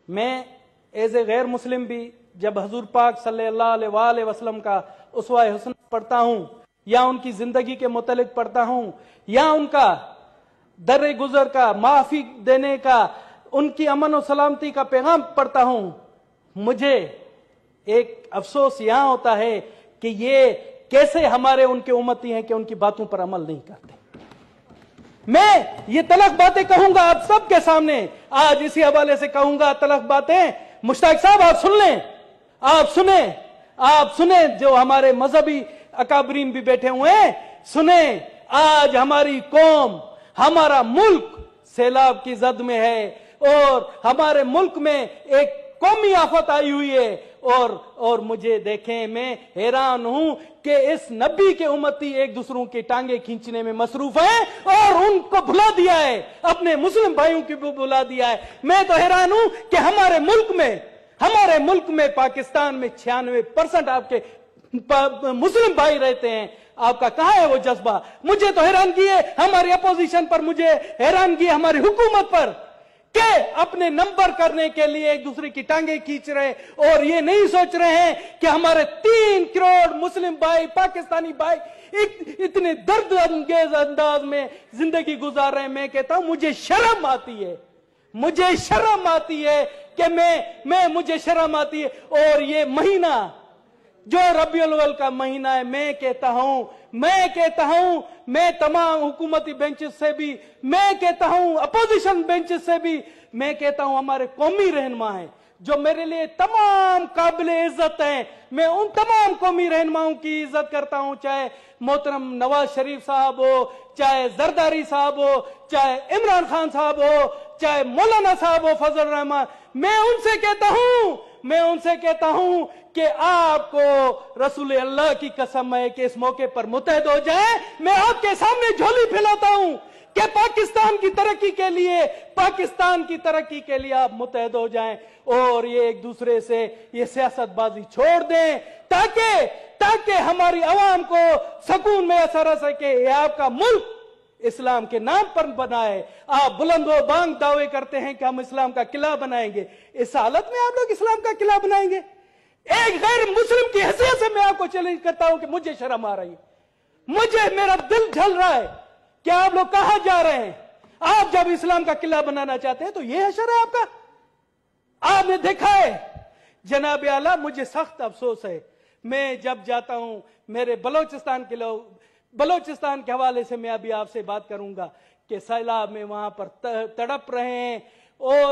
मैं as a गैर मुस्लिम भी जब हजूर पाक सल्लल्लाहु अलैहि वसल्लम का उसवा हुस्न पढ़ता हूँ या उनकी जिंदगी के मुतालिक पढ़ता हूँ या उनका दर गुजर का माफी देने का उनकी अमन और सलामती का पैगाम पढ़ता हूँ, मुझे एक अफसोस यहां होता है कि ये कैसे हमारे उनके उम्मती हैं कि उनकी बातों पर अमल नहीं करते। मैं ये तलख बातें कहूंगा आप सबके सामने, आज इसी हवाले से कहूंगा तलख बातें। मुश्ताक साहब आप सुन लें, आप सुने जो हमारे मजहबी अकाबरीन भी बैठे हुए हैं, सुने। आज हमारी कौम, हमारा मुल्क सैलाब की जद में है और हमारे मुल्क में एक कौमी आफत आई हुई है और मुझे देखें, मैं हैरान हूं कि इस नबी के उम्मती एक दूसरों की टांगे खींचने में मसरूफ हैं और उनको भुला दिया है, अपने मुस्लिम भाइयों की भी भुला दिया है। मैं तो हैरान हूं कि हमारे मुल्क में पाकिस्तान में 96% आपके मुस्लिम भाई रहते हैं, आपका कहां है वो जज्बा? मुझे तो हैरानगी है हमारी अपोजिशन पर, मुझे हैरानगी है हमारी हुकूमत पर कि अपने नंबर करने के लिए एक दूसरे की टांगे खींच रहे और ये नहीं सोच रहे हैं कि हमारे 3 करोड़ मुस्लिम भाई, पाकिस्तानी भाई इतने दर्द अंगेज अंदाज में जिंदगी गुजार रहे हैं। मैं कहता हूं मुझे शर्म आती है कि मुझे शर्म आती है। और ये महीना जो रबीउल अव्वल का महीना है, मैं कहता हूं मैं तमाम हुकूमती बेंचेस से भी, मैं कहता हूं अपोजिशन बेंचेस से भी, मैं कहता हूं हमारे कौमी रहनुमा हैं जो मेरे लिए तमाम काबिले इज्जत हैं। मैं उन तमाम कौमी रहनुमाओं की इज्जत करता हूं, चाहे मोहतरम नवाज शरीफ साहब हो, चाहे जरदारी साहब हो, चाहे इमरान खान साहब हो, चाहे मौलाना साहब हो फजल रहमान। मैं उनसे कहता हूं कि आपको रसूल अल्लाह की कसम है कि इस मौके पर मुत्तहद हो जाए। मैं आपके सामने झोली फैलाता हूं कि पाकिस्तान की तरक्की के लिए आप मुत्तहद हो जाएं और ये एक दूसरे से ये सियासतबाजी छोड़ दें ताकि हमारी आवाम को सुकून में असर आ सके। ये आपका मुल्क इस्लाम के नाम पर बना है, आप बुलंदो बांग दावे करते हैं कि हम इस्लाम का किला बनाएंगे। इस हालत में आप लोग इस्लाम का किला बनाएंगे? एक गैर मुस्लिम की हैसियत से मैं आपको चैलेंज करता हूं कि मुझे शर्म आ रही है, मेरा दिल जल रहा है कि आप लोग कहां जा रहे हैं। आप जब इस्लाम का किला बनाना चाहते हैं तो यह हशर है आपका। आपने देखा है जनाब आला, मुझे सख्त अफसोस है, मैं जब जाता हूं मेरे बलोचिस्तान के हवाले से मैं अभी आपसे बात करूंगा कि सैलाब में वहां पर तड़प रहे हैं और